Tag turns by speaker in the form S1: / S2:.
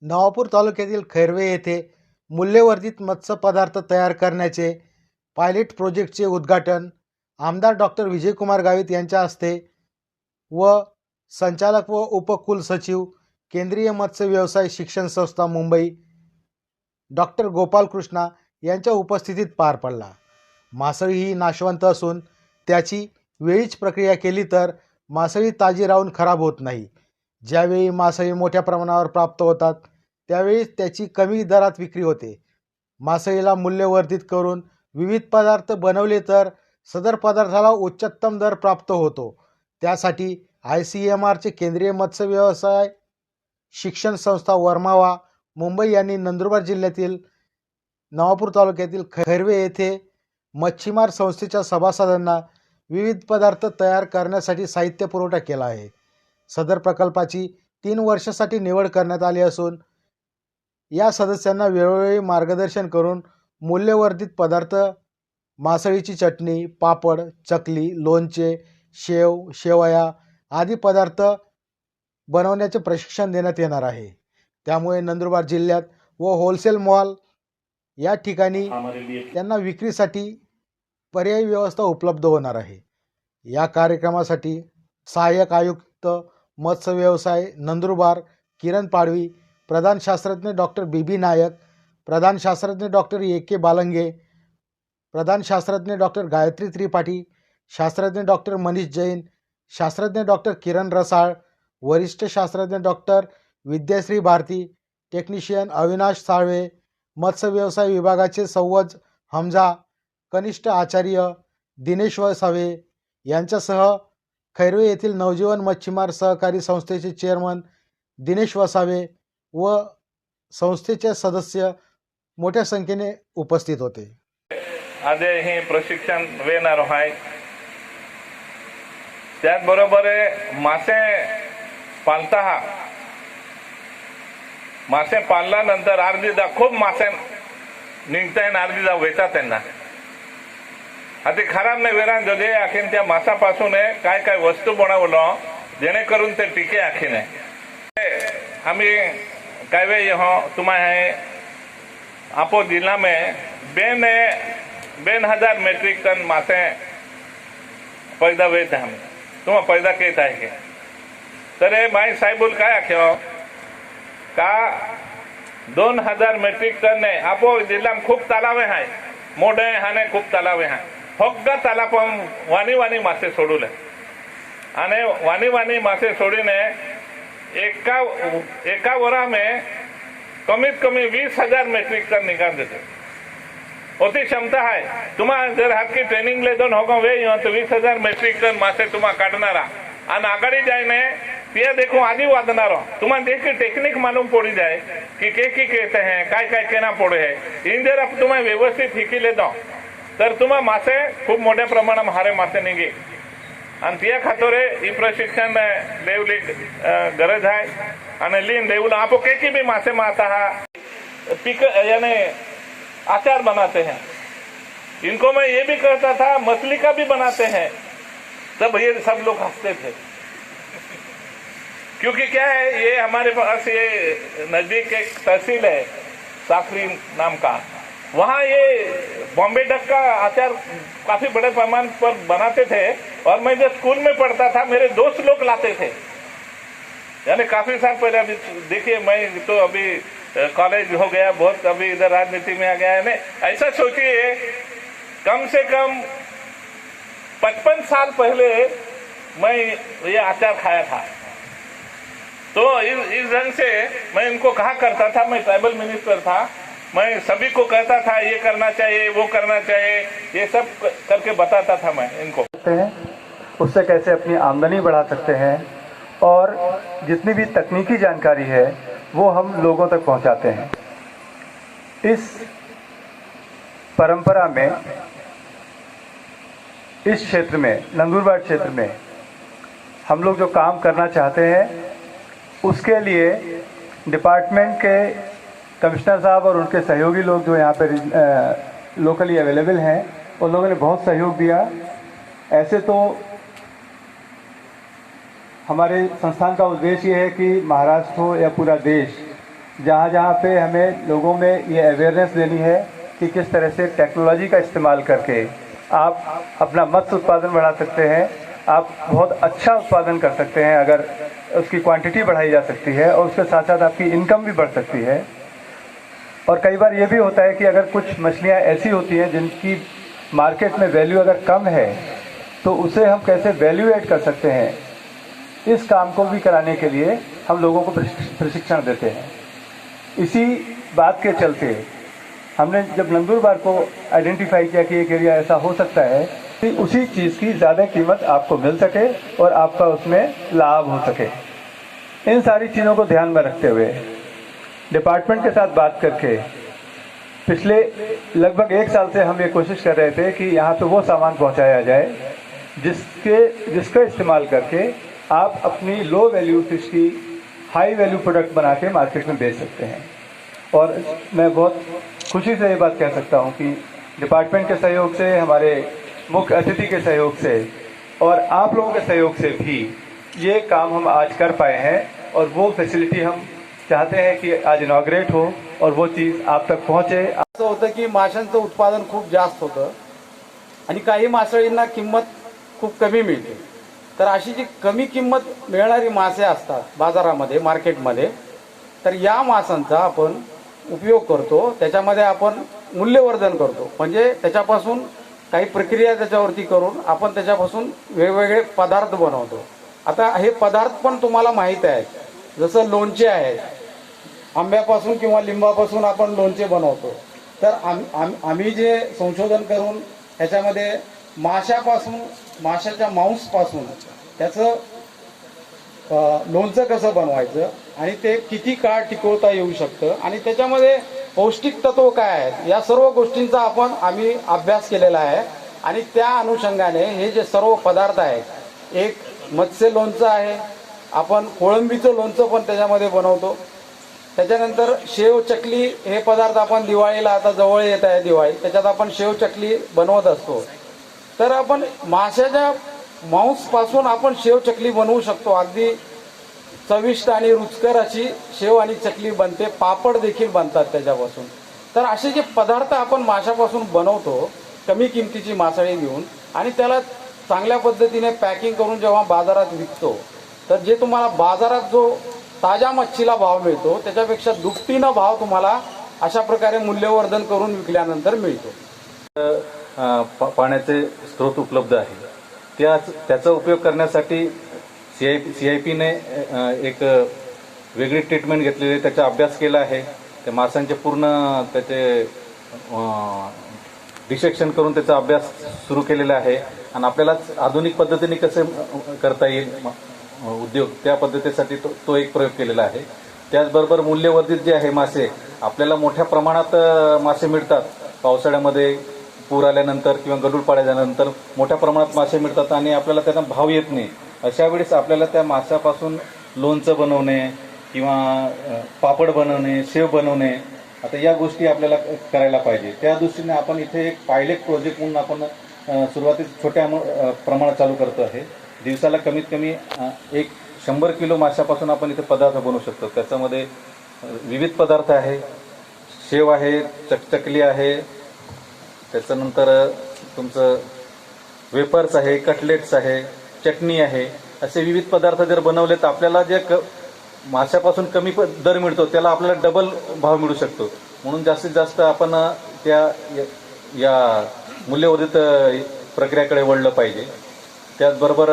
S1: नवापूर तालुक्यातील खैरवे येथे मूल्यवर्धित मत्स्य पदार्थ तयार करण्याचे पायलट प्रोजेक्टचे उद्घाटन आमदार डॉक्टर विजयकुमार गावित यांच्या हस्ते व संचालक व उपकुलसचिव केंद्रीय मत्स्य व्यवसाय शिक्षण संस्था मुंबई डॉक्टर गोपाल कृष्णा यांच्या उपस्थितीत पार पडला। मासळी ही नाशवंत असून त्याची वेळीच प्रक्रिया केली तर मासळी ताजी राहून खराब होत नाही। ज्यावेळी मासळी मोठ्या प्रमाणावर प्राप्त होतात त्यावेळी त्याची कमी दरात विक्री होते। मासळीला मूल्यवर्धित करून विविध पदार्थ बनवले तर सदर पदार्थाला उच्चतम दर प्राप्त होतो। त्यासाठी ICMRचे केंद्रीय मत्स्य व्यवसाय शिक्षण संस्था वर्मावा मुंबई यांनी नंदुरबार जिल्ह्यातील नवापूर तालुक्यातील खैरवे येथे मच्छीमार संस्थेच्या सभासदांना विविध पदार्थ तयार करण्यासाठी साहित्य पुरवठा केला आहे। सदर प्रकल्पाची 3 वर्षासाठी निवड करण्यात आली असून या सदस्यांना वेळोवेळी मार्गदर्शन करून मूल्यवर्धित पदार्थ मासळीची चटणी, पापड, चकली, लोणचे, शेव, शेवया आदी पदार्थ बनवण्याचे प्रशिक्षण देण्यात येणार आहे। त्यामुळे नंदुरबार जिल्ह्यात व होलसेल मॉल या ठिकाणी त्यांना विक्रीसाठी पर्यायी व्यवस्था उपलब्ध होणार आहे। या कार्यक्रमासाठी सहाय्यक आयुक्त मत्स्य व्यवसाय नंदुरबार किरण पाडवी, प्रधान शास्त्रज्ञ डॉक्टर BB नायक, प्रधान शास्त्रज्ञ डॉक्टर AK बालंगे, प्रधान शास्त्रज्ञ डॉक्टर गायत्री त्रिपाठी, शास्त्रज्ञ डॉक्टर मनीष जैन, शास्त्रज्ञ डॉक्टर किरण रसाळ, वरिष्ठ शास्त्रज्ञ डॉक्टर विद्याश्री भारती, टेक्निशियन अविनाश साळवे, मत्स्य व्यवसाय विभागाचे संवज हमजा, कनिष्ठ आचार्य दिनेश वसावे यांच्यासह खैरवे येथील नवजीवन मच्छीमार सहकारी संस्थेचे चेअरमन दिनेश वसावे व संस्थेचे सदस्य मोठ्या संख्येने उपस्थित होते।
S2: आज हे प्रशिक्षण देणार आहे। त्याचबरोबर मासे पालता मासे पाळल्यानंतर अर्धीदा खूप मासे निघताय आणि अर्धीदा वेचात त्यांना आता खराब नाही वेरान जदे आखीन त्या मासापासून काय काय वस्तू बनवलं जेणेकरून ते टिके आखीन आम्ही काय वे यहाँ तुम्हारे आपो जिला में बेन 1000 मेट्रिक टन मासे पैदा वेत हम तुम्हा पैदा केत आहे तर माई साहेबुल काय आख्यो का 2000 मेट्रिक टन ने आपो जिल्हा खूप तलावे आहे मोठे हाने खूप तलावे आहे फक्त तलाव वानी वानी मासे सोडूले आणि वानी वानी मासे सोडीने एका वरा में कमीत कमी 20,000 मेट्रिक टन निकाल देते होती क्षमता है। तुम्हा जर हाथ की ट्रेनिंग ले दोन होगा वे तो 20,000 मेट्रिक टन मासे तुम्हा काढणारा आणि आगाड़ी जायने ते देखो आदि वादनारो तुम्हाला देखील टेक्निक मालूम पड़ी जाए कि के कहते हैं काय काय केना पड़े है इन जर आप तुम्हें व्यवस्थित हिकी ले दो तर तुम्हा मासे खूप मोठ्या प्रमाणात हारे मासे निघे आणि त्या खातोरे ही प्रशिक्षण देवली गरज आहे आणि लीन देवला आपो के भी मासे माता पिक यानी अचार बनाते हैं। इनको मैं ये भी कहता था मछली का भी बनाते हैं तब ये सब लोग हंसते थे क्योंकि क्या है ये हमारे पास ये नजदीक एक तहसील है साखरी नाम का वहाँ ये बॉम्बे डक का अचार काफी बड़े पैमाने पर बनाते थे और मैं जब स्कूल में पढ़ता था मेरे दोस्त लोग लाते थे यानी काफी साल पहले। अभी देखिए मैं तो अभी कॉलेज हो गया बहुत अभी इधर राजनीति में आ गया है ऐसा सोचिए कम से कम 55 साल पहले मैं ये अचार खाया था। तो इस ढंग से मैं इनको कहा करता था मैं ट्राइबल मिनिस्टर था मैं सभी को कहता था ये करना चाहिए वो करना चाहिए ये सब करके बताता था मैं इनको
S3: उससे कैसे अपनी आमदनी बढ़ा सकते हैं और जितनी भी तकनीकी जानकारी है वो हम लोगों तक पहुंचाते हैं। इस परंपरा में इस क्षेत्र में नंदुरबार क्षेत्र में हम लोग जो काम करना चाहते हैं उसके लिए डिपार्टमेंट के कमिश्नर साहब और उनके सहयोगी लोग जो यहाँ पर लोकली अवेलेबल हैं उन लोगों ने बहुत सहयोग दिया। ऐसे तो हमारे संस्थान का उद्देश्य ये है कि महाराष्ट्र हो या पूरा देश जहाँ जहाँ पे हमें लोगों में ये अवेयरनेस देनी है कि किस तरह से टेक्नोलॉजी का इस्तेमाल करके आप अपना मत्स्य उत्पादन बढ़ा सकते हैं, आप बहुत अच्छा उत्पादन कर सकते हैं अगर उसकी क्वांटिटी बढ़ाई जा सकती है, और उसके साथ साथ आपकी इनकम भी बढ़ सकती है। और कई बार ये भी होता है कि अगर कुछ मछलियाँ ऐसी होती हैं जिनकी मार्केट में वैल्यू अगर कम है, तो उसे हम कैसे वैल्यू ऐड कर सकते हैं, इस काम को भी कराने के लिए हम लोगों को प्रशिक्षण देते हैं। इसी बात के चलते हमने जब नंदुरबार को आइडेंटिफाई किया कि एक एरिया ऐसा हो सकता है कि उसी चीज़ की ज़्यादा कीमत आपको मिल सके और आपका उसमें लाभ हो सके। इन सारी चीज़ों को ध्यान में रखते हुए डिपार्टमेंट के साथ बात करके पिछले लगभग 1 साल से हम ये कोशिश कर रहे थे कि यहाँ पे वो सामान पहुँचाया जाए जिसका इस्तेमाल करके आप अपनी लो वैल्यू फिश की हाई वैल्यू प्रोडक्ट बना के मार्केट में बेच सकते हैं। और मैं बहुत खुशी से ये बात कह सकता हूँ कि डिपार्टमेंट के सहयोग से, हमारे मुख्य अतिथि के सहयोग से और आप लोगों के सहयोग से भी ये काम हम आज कर पाए हैं। और वो फैसिलिटी हम चाहते हैं की आज इनॉग्रेट हो और वो चीज़ आप तक पहुँचे।
S4: असं होतं की माशांचं उत्पादन खूप जास्त होतं आणि काही मासळींना किंमत खूप कमी मिळते। तर अशी जी कमी किंमत मिळणारी मासे असतात बाजारामध्ये, मार्केटमध्ये, तर या माशांचा आपण उपयोग करतो, त्याच्यामध्ये आपण मूल्यवर्धन करतो। म्हणजे त्याच्यापासून काही प्रक्रिया त्याच्यावरती करून आपण त्याच्यापासून वेगवेगळे पदार्थ बनवतो। आता हे पदार्थ पण तुम्हाला माहीत आहे, जसं लोणचे आहे, आंब्यापासून किंवा लिंबापासून आपण लोणचे बनवतो। तर आम्ही जे संशोधन करून ह्याच्यामध्ये माशापासून, माशाच्या मांसपासून त्याचं लोणचं कसं बनवायचं आणि ते किती काळ टिकवता येऊ शकतं आणि त्याच्यामध्ये पौष्टिक तत्व काय आहेत, या सर्व गोष्टींचा आम्ही अभ्यास केलेला आहे। आणि त्या अनुषंगाने हे जे सर्व पदार्थ आहेत, एक मत्स्य लोणचं आहे, आपण कोळंबीचं लोणचं पण त्याच्यामध्ये बनवतो। त्याच्यानंतर शेव चकली हे पदार्थ आपण दिवाळीला, आता जवळ येत आहे दिवाळी, त्याच्यात आपण शेव चकली बनवत असतो। तर आपण माशाच्या मांसपासून आपण शेव चकली बनवू शकतो। अगदी चविष्ट आणि रुचकर अशी शेव आणि चकली बनते, पापड देखील बनतात त्याच्यापासून। तर असे जे पदार्थ आपण माशापासून बनवतो कमी किमतीची मासळी घेऊन आणि त्याला चांगल्या पद्धतीने पॅकिंग करून जेव्हा बाजारात विकतो, तर जे तुम्हाला बाजारात जो ताज्या मच्छीला भाव मिळतो त्याच्यापेक्षा दुपटीनं भाव तुम्हाला अशा प्रकारे मूल्यवर्धन करून विकल्यानंतर मिळतो।
S5: पाण्याचे स्रोत उपलब्ध आहे, त्याचा उपयोग करण्यासाठी CIP ने एक वेगळी ट्रीटमेंट घेतलेली आहे, त्याचा अभ्यास केला आहे। त्या माशांचे पूर्ण त्याचे डिसेक्शन करून त्याचा अभ्यास सुरू केलेला आहे आणि आपल्याला आधुनिक पद्धतीने कसे करता येईल उद्योग, त्या पद्धतीसाठी तो एक प्रयोग केलेला आहे। त्याचबरोबर मूल्यवर्धित जे आहे मासे, आपल्याला मोठ्या प्रमाणात मासे मिळतात पावसाळ्यामध्ये, पूर आल्यानंतर किंवा गढूळ पाडल्यानंतर मोठ्या प्रमाणात मासे मिळतात आणि आपल्याला त्यांना भाव येत नाही। अशा वेळेस आपल्याला त्या माशापासून लोणचं बनवणे किंवा पापड बनवणे, शेव बनवणे, आता या गोष्टी आपल्याला करायला पाहिजे। त्या दृष्टीने आपण इथे एक पायलट प्रोजेक्ट म्हणून आपण सुरुवातीस छोट्या प्रमाणात चालू करतो आहे। दिवसाला कमीत कमी 100 किलो माशापासून आपण इथे पदार्थ बनवू शकतो। त्याच्यामध्ये विविध पदार्थ आहे, शेव आहे, चकचकली आहे, त्याच्यानंतर तुमचं वेफर्स आहे, कटलेट्स आहे, चटणी आहे, असे विविध पदार्थ जर बनवले तर आपल्याला जे माशापासून कमी दर मिळतो त्याला आपल्याला डबल भाव मिळू शकतो। म्हणून जास्तीत जास्त आपण त्या या मूल्यवर्धित प्रक्रियेकडे वळलं पाहिजे। त्याचबरोबर